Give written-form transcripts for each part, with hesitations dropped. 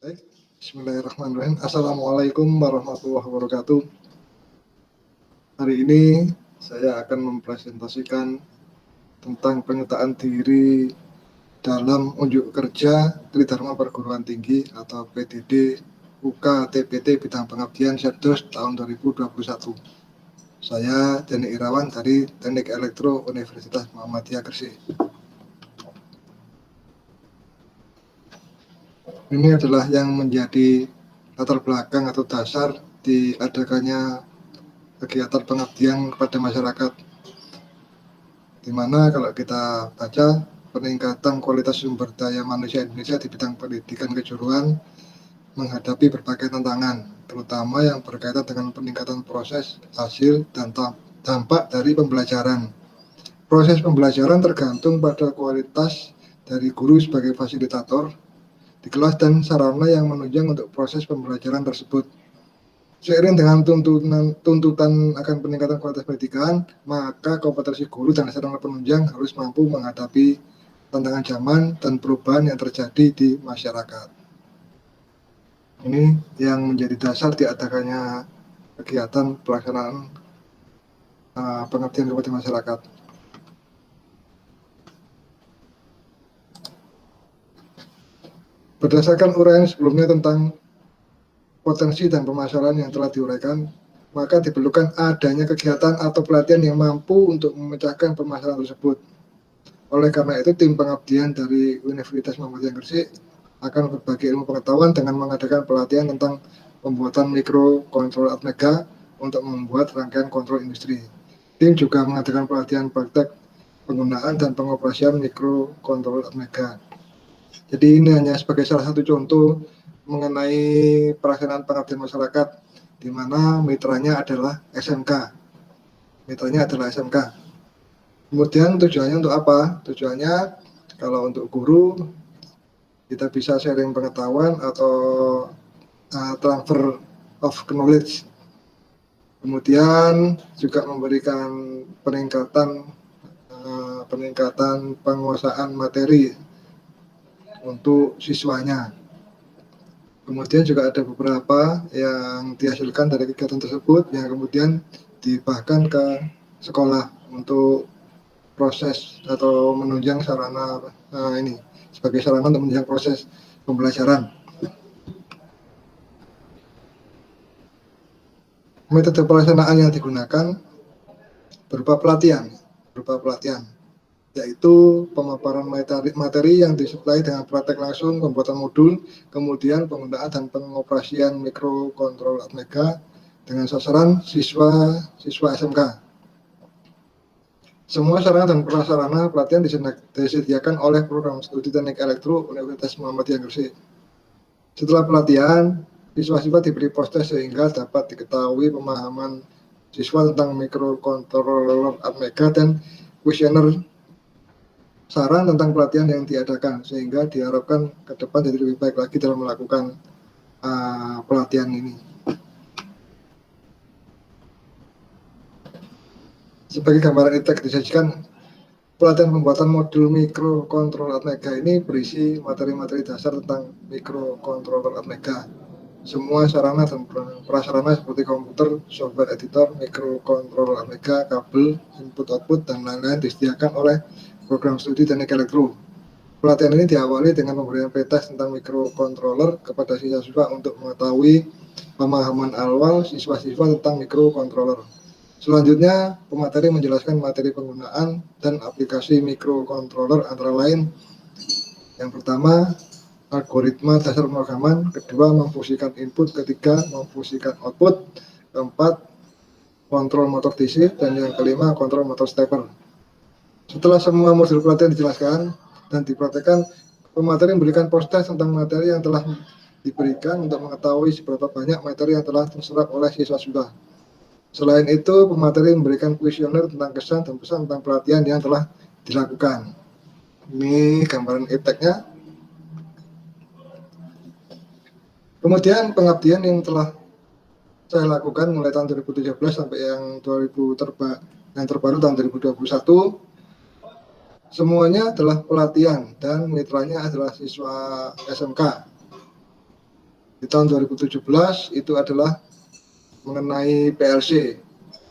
Baik, Bismillahirrahmanirrahim. Assalamualaikum warahmatullahi wabarakatuh. Hari ini saya akan mempresentasikan tentang penyertaan diri dalam unjuk kerja Tridharma Perguruan Tinggi atau PTD UK TPT bidang pengabdian Setdos tahun 2021. Saya Denny Irawan dari Teknik Elektro Universitas Muhammadiyah Gresik. Ini adalah yang menjadi latar belakang atau dasar diadakannya kegiatan pengabdian kepada masyarakat, di mana kalau kita baca peningkatan kualitas sumber daya manusia Indonesia di bidang pendidikan kejuruan menghadapi berbagai tantangan, terutama yang berkaitan dengan peningkatan proses, hasil, dan dampak dari pembelajaran. Proses pembelajaran tergantung pada kualitas dari guru sebagai fasilitator di kelas dan sarana yang menunjang untuk proses pembelajaran tersebut. Seiring dengan tuntutan akan peningkatan kualitas pendidikan, maka kompetensi guru dan sarana penunjang harus mampu menghadapi tantangan zaman dan perubahan yang terjadi di masyarakat. Ini yang menjadi dasar diadakannya kegiatan pelaksanaan pengabdian kepada masyarakat. Berdasarkan uraian sebelumnya tentang potensi dan permasalahan yang telah diuraikan, maka diperlukan adanya kegiatan atau pelatihan yang mampu untuk memecahkan permasalahan tersebut. Oleh karena itu, tim pengabdian dari Universitas Muhammadiyah Gresik akan berbagi ilmu pengetahuan dengan mengadakan pelatihan tentang pembuatan mikrokontroler Atmega untuk membuat rangkaian kontrol industri. Tim juga mengadakan pelatihan praktek penggunaan dan pengoperasian mikrokontroler Atmega. Jadi ini hanya sebagai salah satu contoh mengenai pelaksanaan pengabdian masyarakat, di mana mitranya adalah SMK. Kemudian tujuannya untuk apa? Tujuannya kalau untuk guru kita bisa sharing pengetahuan atau transfer of knowledge. Kemudian juga memberikan peningkatan penguasaan materi untuk siswanya. Kemudian juga ada beberapa yang dihasilkan dari kegiatan tersebut yang kemudian dibahkan ke sekolah untuk proses atau menunjang sarana ini sebagai sarana untuk menunjang proses pembelajaran. Metode pelaksanaan yang digunakan berupa pelatihan, yaitu pemaparan materi yang disuplai dengan praktek langsung, pembuatan modul, kemudian penggunaan dan pengoperasian mikrokontroler Atmega dengan sasaran siswa SMK. Semua sarana dan prasarana pelatihan disediakan oleh program studi Teknik Elektro Universitas Muhammadiyah Gresik. Setelah pelatihan, siswa-siswa diberi poster sehingga dapat diketahui pemahaman siswa tentang mikrokontroler Atmega dan kuesioner saran tentang pelatihan yang diadakan, sehingga diharapkan ke depan jadi lebih baik lagi dalam melakukan pelatihan ini. Sebagai gambaran itex disajikan, pelatihan pembuatan modul mikrokontroler Atmega ini berisi materi-materi dasar tentang mikrokontroler Atmega. Semua sarana dan prasarana seperti komputer, software editor, mikrokontroler Atmega, kabel, input-output, dan lain-lain disediakan oleh program studi Teknik Elektro. Pelatihan ini diawali dengan pemberian pretest tentang mikrokontroler kepada siswa-siswa untuk mengetahui pemahaman awal siswa-siswa tentang mikrokontroler. Selanjutnya, pemateri menjelaskan materi penggunaan dan aplikasi mikrokontroler antara lain yang pertama, algoritma dasar pemrograman, kedua, memfungsikan input, ketiga, memfungsikan output, keempat, kontrol motor DC, dan yang kelima, kontrol motor stepper. Setelah semua modul pelatihan dijelaskan dan dipraktekkan, pemateri memberikan poster tentang materi yang telah diberikan untuk mengetahui seberapa banyak materi yang telah terserap oleh siswa-siswa. Selain itu, pemateri memberikan kuesioner tentang kesan dan pesan tentang pelatihan yang telah dilakukan. Ini gambaran ipteknya. Kemudian pengabdian yang telah saya lakukan mulai tahun 2017 sampai yang terbaru tahun 2021, semuanya adalah pelatihan dan mitranya adalah siswa SMK. Di tahun 2017 itu adalah mengenai PLC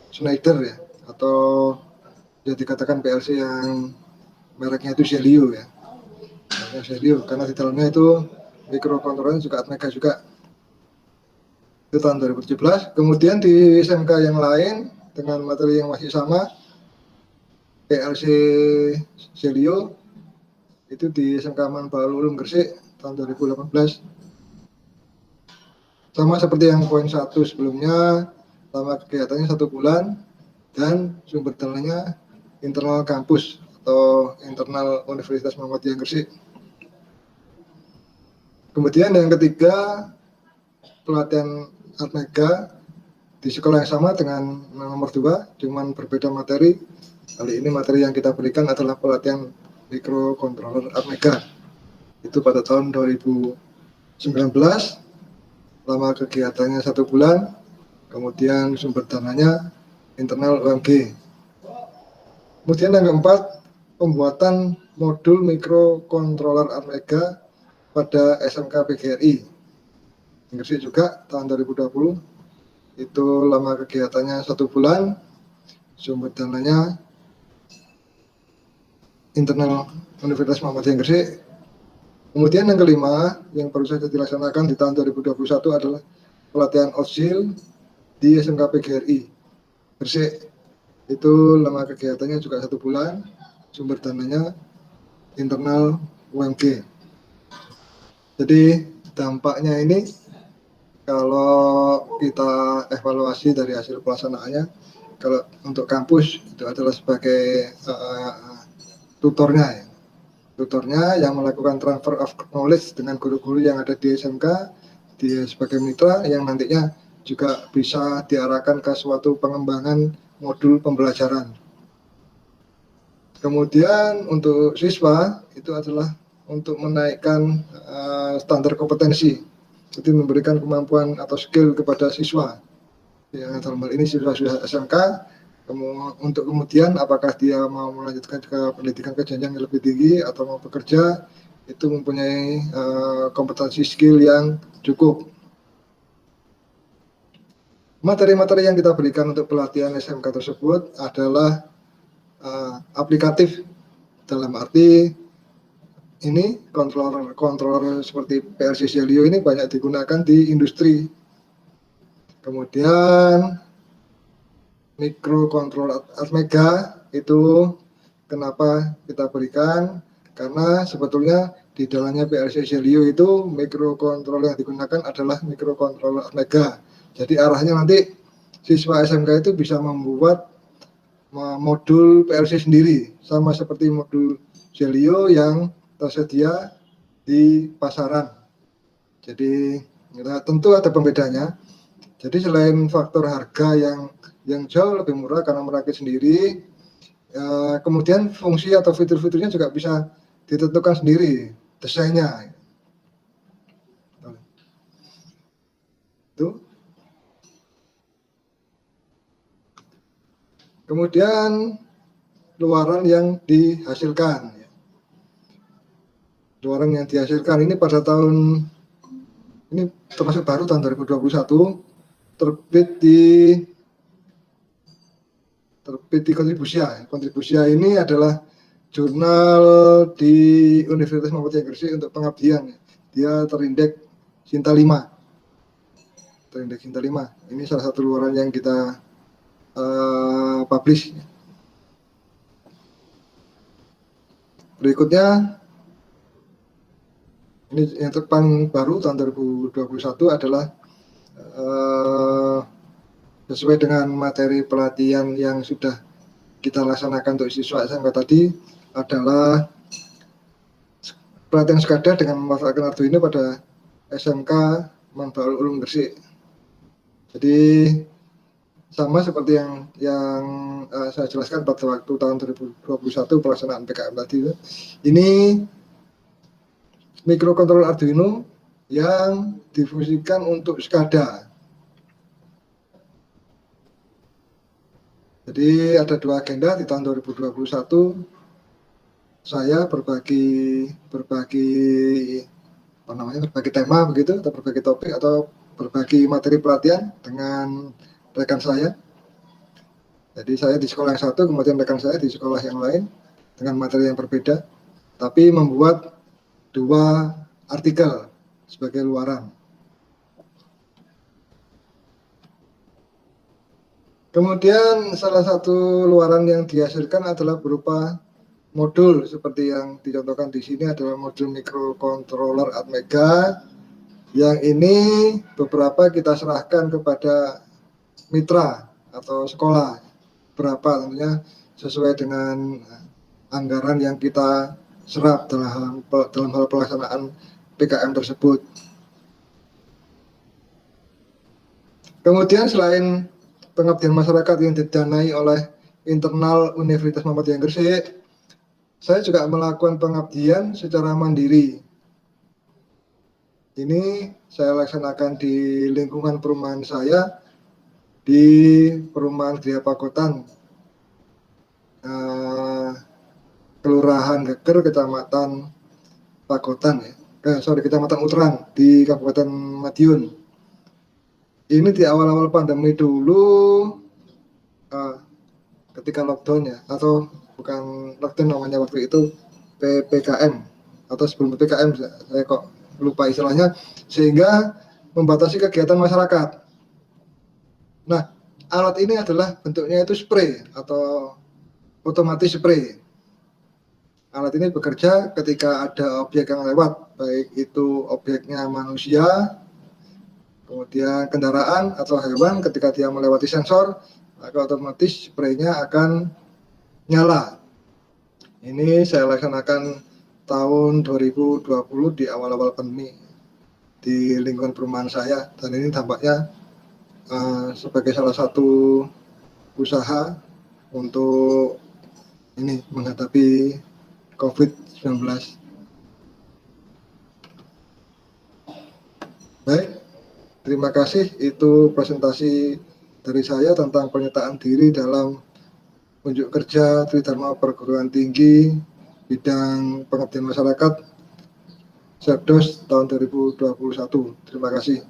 Schneider ya, atau ya dikatakan PLC yang mereknya itu Zelio ya. Mereknya Zelio karena di dalamnya itu mikrokontrolernya juga Atmega juga. Itu tahun 2017. Kemudian di SMK yang lain dengan materi yang masih sama, PLC Zelio itu di SMK Manbaul Ulum Gresik tahun 2018. Sama seperti yang poin 1 sebelumnya, lama kegiatannya 1 bulan dan sumber dananya internal kampus atau internal Universitas Muhammadiyah Gresik. Kemudian yang ketiga, pelatihan Atmega di sekolah yang sama dengan nomor 2, cuman berbeda materi. Kali ini materi yang kita berikan adalah pelatihan mikrokontroler Atmega. Itu pada tahun 2019, lama kegiatannya 1 bulan, kemudian sumber dananya internal UMG. Kemudian yang keempat, pembuatan modul mikrokontroler Atmega pada SMK PGRI Gresik juga tahun 2020. Itu lama kegiatannya 1 bulan, sumber dananya internal Universitas Muhammadiyah Gresik. Kemudian yang kelima yang baru saja dilaksanakan di tahun 2021 adalah pelatihan OSIL di SMK PGRI Gresik. Itu lama kegiatannya juga 1 bulan, sumber dananya internal UMG. Jadi dampaknya ini kalau kita evaluasi dari hasil pelaksanaannya, kalau untuk kampus itu adalah sebagai tutornya ya. Tutornya yang melakukan transfer of knowledge dengan guru-guru yang ada di SMK, dia sebagai mitra yang nantinya juga bisa diarahkan ke suatu pengembangan modul pembelajaran. Kemudian untuk siswa itu adalah untuk menaikkan standar kompetensi, jadi memberikan kemampuan atau skill kepada siswa. Yang dalam hal ini siswa sudah SMK, untuk kemudian apakah dia mau melanjutkan ke pendidikan ke jenjang yang lebih tinggi atau mau bekerja, itu mempunyai kompetensi skill yang cukup. Materi-materi yang kita berikan untuk pelatihan SMK tersebut adalah aplikatif, dalam arti ini controller seperti PLC Zelio ini banyak digunakan di industri. Kemudian mikrokontroler Atmega itu kenapa kita berikan, karena sebetulnya di dalamnya PLC Zelio itu mikrokontroler yang digunakan adalah mikrokontroler Atmega. Jadi arahnya nanti siswa SMK itu bisa membuat modul PLC sendiri, sama seperti modul Zelio yang tersedia di pasaran. Jadi tentu ada pembedanya. Jadi selain faktor harga yang jauh lebih murah karena merakit sendiri, kemudian fungsi atau fitur-fiturnya juga bisa ditentukan sendiri desainnya. Itu. Kemudian luaran yang dihasilkan. Luaran yang dihasilkan ini pada tahun ini termasuk baru tahun 2021, terbit di Kontribusia. Kontribusia ini adalah jurnal di Universitas Muhammadiyah Gresik untuk pengabdian. Dia terindeks Sinta 5. Terindeks Sinta 5. Ini salah satu luaran yang kita publish. Berikutnya, ini yang terpaling baru tahun 2021 adalah sesuai dengan materi pelatihan yang sudah kita laksanakan untuk siswa SMK tadi, adalah pelatihan sekadar dengan memanfaatkan Arduino pada SMK Manbaul Ulum Gresik. Jadi sama seperti yang saya jelaskan pada waktu tahun 2021 pelaksanaan PKM tadi. Ini mikrokontroler Arduino yang difungsikan untuk SCADA. Jadi ada 2 agenda di tahun 2021. Saya berbagi berbagi tema begitu, atau berbagi topik, atau berbagi materi pelatihan dengan rekan saya. Jadi saya di sekolah yang satu, kemudian rekan saya di sekolah yang lain dengan materi yang berbeda, tapi membuat 2 artikel sebagai luaran. Kemudian salah satu luaran yang dihasilkan adalah berupa modul seperti yang dicontohkan di sini adalah modul microcontroller Atmega, yang ini beberapa kita serahkan kepada mitra atau sekolah, berapa tentunya sesuai dengan anggaran yang kita serap dalam hal pelaksanaan PKM tersebut. Kemudian selain pengabdian masyarakat yang didanai oleh internal Universitas Muhammadiyah Gresik, saya juga melakukan pengabdian secara mandiri. Ini saya laksanakan di lingkungan perumahan saya, di perumahan Gria Pagotan, Kelurahan Geger, Kecamatan Pagotan, Kecamatan Uteran di Kabupaten Madiun. Ini di awal-awal pandemi dulu, ketika lockdown ya, atau bukan lockdown namanya waktu itu, PPKM atau sebelum PPKM, saya kok lupa istilahnya, sehingga membatasi kegiatan masyarakat. Nah, alat ini adalah bentuknya itu spray atau otomatis spray. Alat ini bekerja ketika ada objek yang lewat, baik itu objeknya manusia, kemudian kendaraan atau hewan, ketika dia melewati sensor, maka otomatis spraynya akan nyala. Ini saya laksanakan tahun 2020 di awal-awal pandemi di lingkungan perumahan saya, dan ini tampaknya sebagai salah satu usaha untuk ini menghadapi COVID-19. Baik, terima kasih. Itu presentasi dari saya tentang pernyataan diri dalam unjuk kerja Tridharma Perguruan Tinggi bidang pengabdian masyarakat Sekdos tahun 2021. Terima kasih.